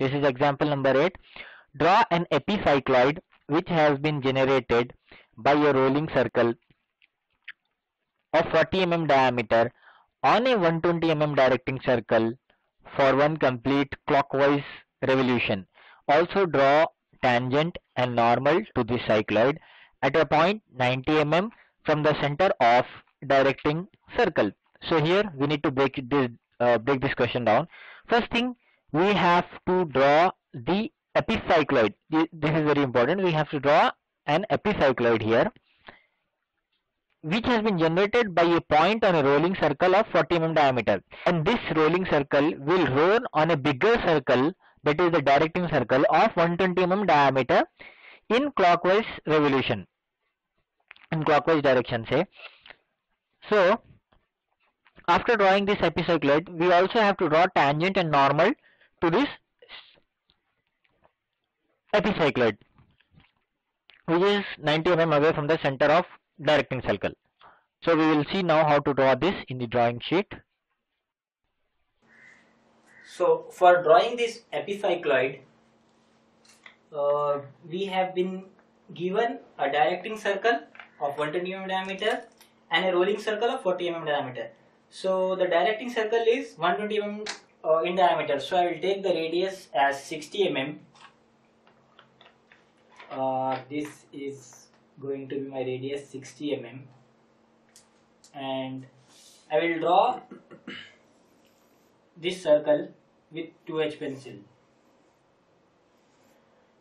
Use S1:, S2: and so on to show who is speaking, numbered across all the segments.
S1: This is example number 8. Draw an epicycloid which has been generated by a rolling circle of 40 mm diameter on a 120 mm directing circle for one complete clockwise revolution. Also draw tangent and normal to this cycloid at a point 90 mm from the center of directing circle. So here we need to break this question down. First thing, we have to draw the epicycloid. This is very important. We have to draw an epicycloid here, which has been generated by a point on a rolling circle of 40 mm diameter, and this rolling circle will roll on a bigger circle, that is the directing circle of 120 mm diameter in clockwise revolution, in clockwise direction say. So after drawing this epicycloid, we also have to draw tangent and normal to this epicycloid, which is 90 mm away from the center of directing circle. So we will see now how to draw this in the drawing sheet.
S2: So for drawing this epicycloid, we have been given a directing circle of 120 mm diameter and a rolling circle of 40 mm diameter. So the directing circle is 120 mm in diameter. So I will take the radius as 60 mm. This is going to be my radius 60 mm, and I will draw this circle with 2H pencil.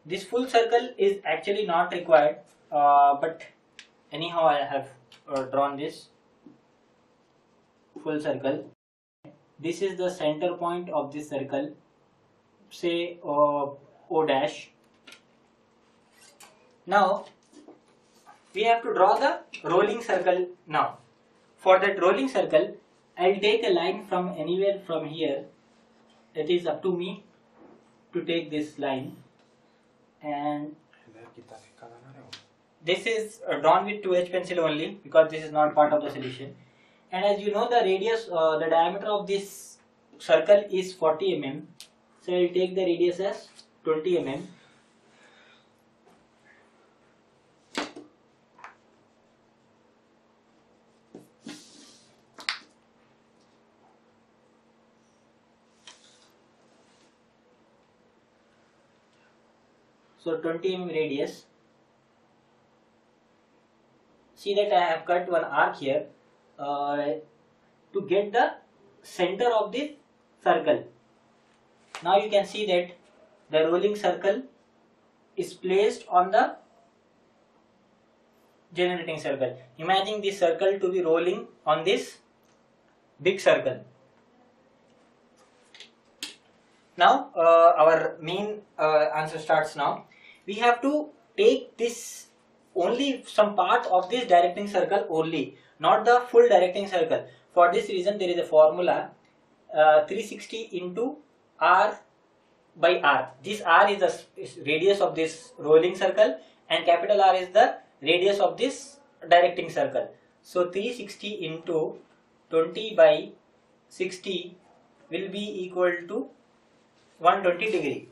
S2: This full circle is actually not required, but anyhow I have drawn this full circle. This is the center point of this circle, say O dash. Now we have to draw the rolling circle now. For that rolling circle, I will take a line from anywhere from here. It is up to me to take this line, and this is drawn with 2H pencil only because this is not part of the solution. And as you know, the radius, the diameter of this circle is 40 mm. So I will take the radius as 20 mm. So 20 mm radius. See that I have cut one arc here to get the center of this circle. Now you can see that the rolling circle is placed on the generating circle. Imagine this circle to be rolling on this big circle. Now our main answer starts now. We have to take this only some part of this directing circle only, not the full directing circle. For this reason there is a formula 360 into R by R. This R is the radius of this rolling circle and capital R is the radius of this directing circle. So 360 into 20 by 60 will be equal to 120 degree.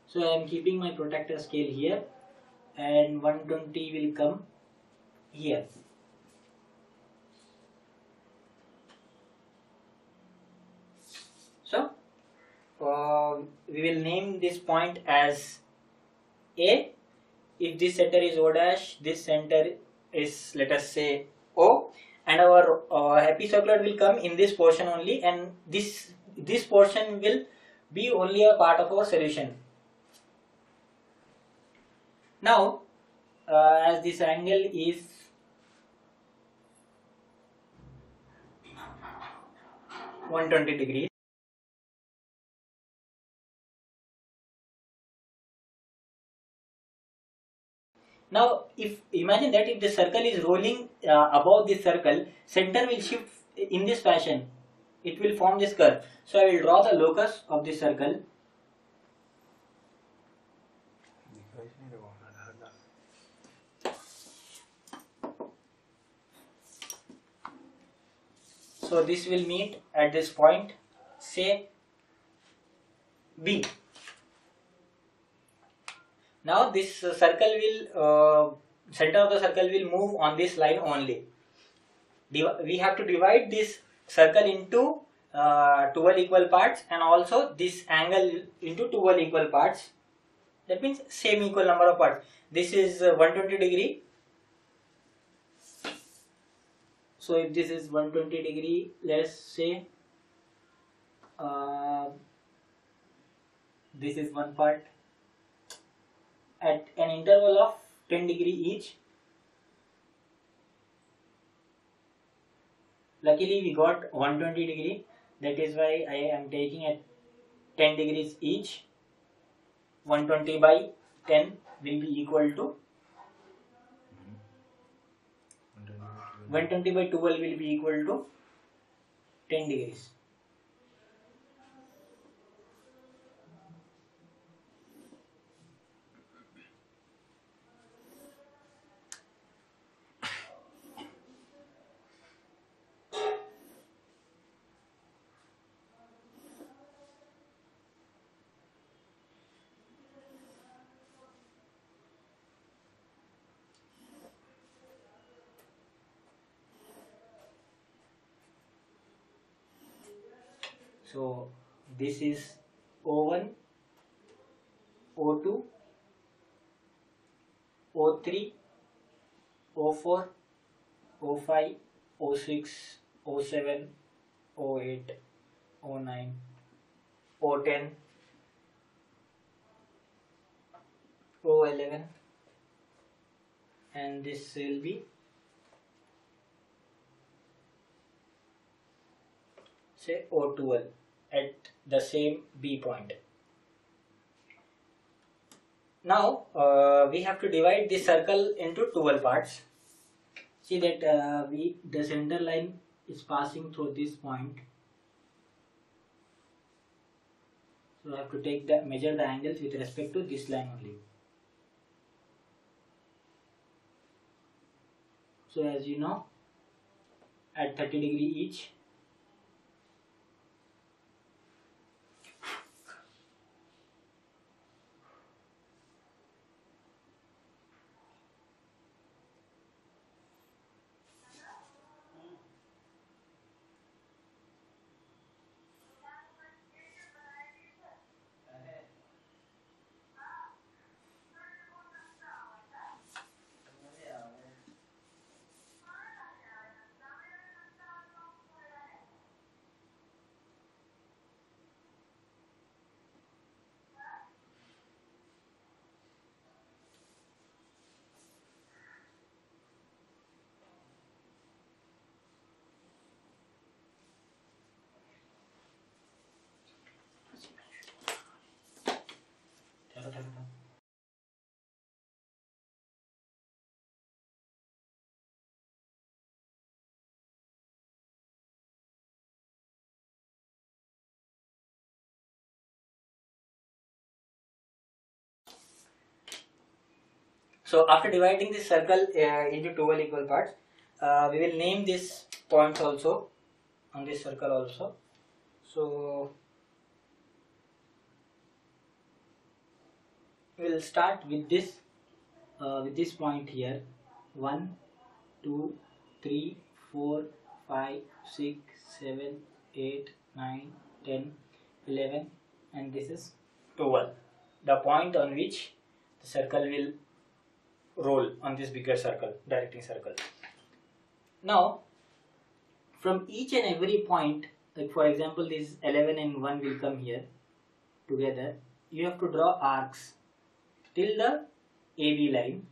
S2: So I am keeping my protractor scale here and 120 will come here. So we will name this point as A. If this center is O dash, this center is, let us say, O, and our epicycloid will come in this portion only, and this portion will be only a part of our solution. Now as this angle is 120 degrees, now if imagine that if the circle is rolling above this circle, center will shift in this fashion, it will form this curve. So I will draw the locus of this circle. So this will meet at this point, say B. Now this circle will center of the circle will move on this line only. We have to divide this circle into 12 equal parts, and also this angle into 12 equal parts. That means same equal number of parts. This is 120 degree. So if this is 120 degree, let's say this is one part at an interval of 10 degree each. Luckily we got 120 degree, that is why I am taking at 10 degrees each. 120 by 10 will be equal to 120 by 12 will be equal to 10 degrees. So this is O1, O2, O3, O4, O5, O6, O7, O8, O9, O10, O11, and this will be say O12 at the same B point. Now we have to divide this circle into 12 parts. See that the center line is passing through this point. So I have to measure the angles with respect to this line only. So as you know, at 30 degree each. So after dividing this circle into 12 equal parts, we will name these points also on this circle also. So we will start with this point here. 1, 2, 3, 4, 5, 6, 7, 8, 9, 10, 11, and this is 12. The point on which the circle will roll on this bigger circle, directing circle. Now from each and every point, like for example this 11 and 1 will come here together, you have to draw arcs till the AB line.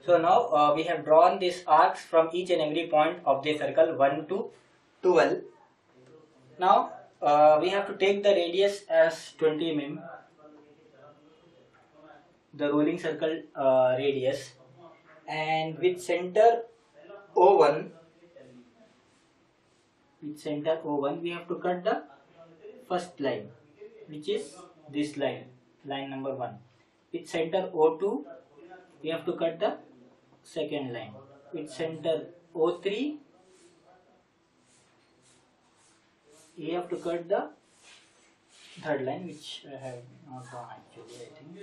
S2: So now we have drawn these arcs from each and every point of the circle 1 to 12. Now we have to take the radius as 20 mm, the rolling circle radius, and with center O1, we have to cut the first line, which is this line, line number 1. With center O2, we have to cut the second line. With center O3, we have to cut the third line, which I have not drawn actually, I think.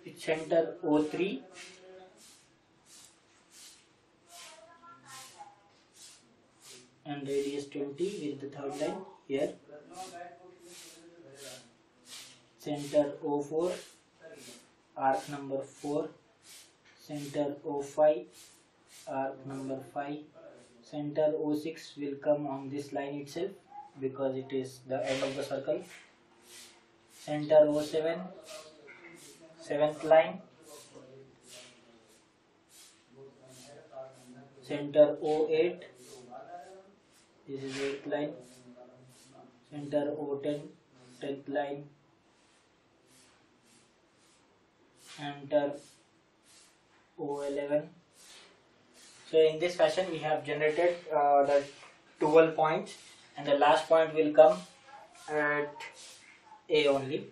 S2: With center O3, and radius 20 with the third line here. Center O4, arc number 4, center O5, arc number 5, center O6 will come on this line itself because it is the end of the circle. Center O7, 7th line, center O8, this is 8th line, center O10, 10th line, enter O11. So in this fashion we have generated the 12 points, and the last point will come at A only.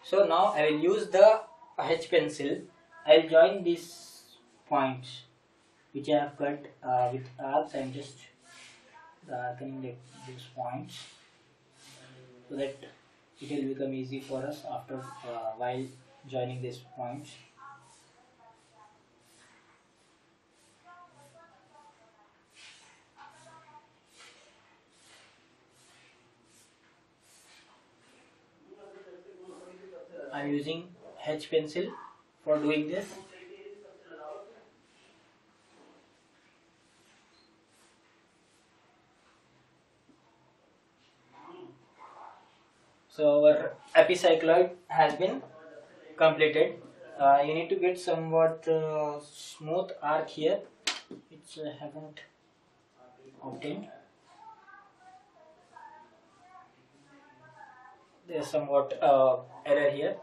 S2: So now I will use the H pencil. I will join these points which I have cut with arcs. I am just darkening these points so that it will become easy for us after while joining these points. I am using H pencil for doing this. So our epicycloid has been completed. You need to get somewhat smooth arc here, which I haven't obtained. There is somewhat error here.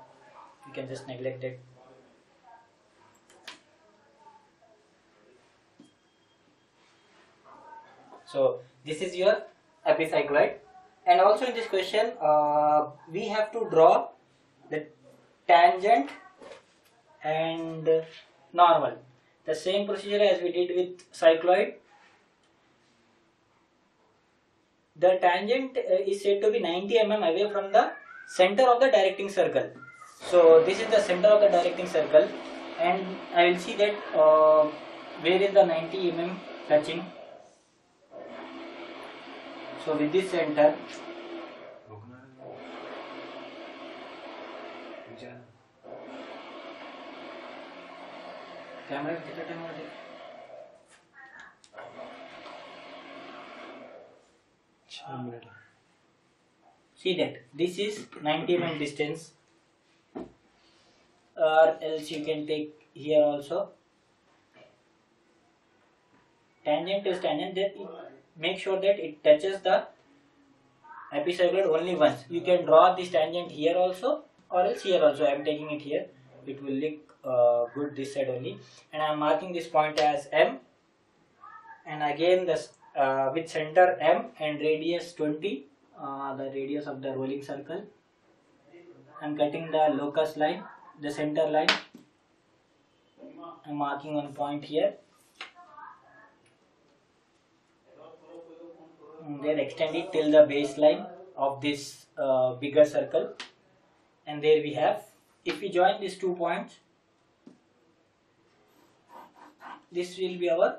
S2: You can just neglect it. So this is your epicycloid. And also in this question, we have to draw the tangent and normal. The same procedure as we did with cycloid. The tangent is said to be 90 mm away from the center of the directing circle. So this is the center of the directing circle, and I will see that where is the 90 mm touching. So with this center, camera see that this is 90 mm distance, or else you can take here also. Tangent is tangent, that make sure that it touches the epicycloid only once. You can draw this tangent here also, or else here also. I am taking it here. It will look good this side only, and I am marking this point as M. And again this with center M and radius 20, the radius of the rolling circle. I am cutting the locus line, the center line. I am marking one point here. And then extend it till the baseline of this bigger circle, and there we have. If we join these 2 points, this will be our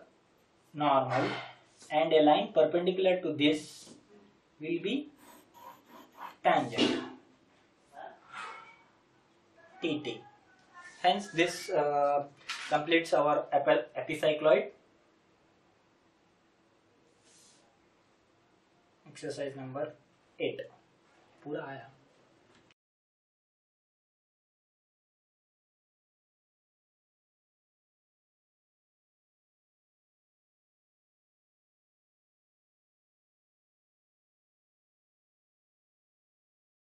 S2: normal, and a line perpendicular to this will be tangent, TT. Hence this completes our epicycloid. Exercise number 8 पूरा आया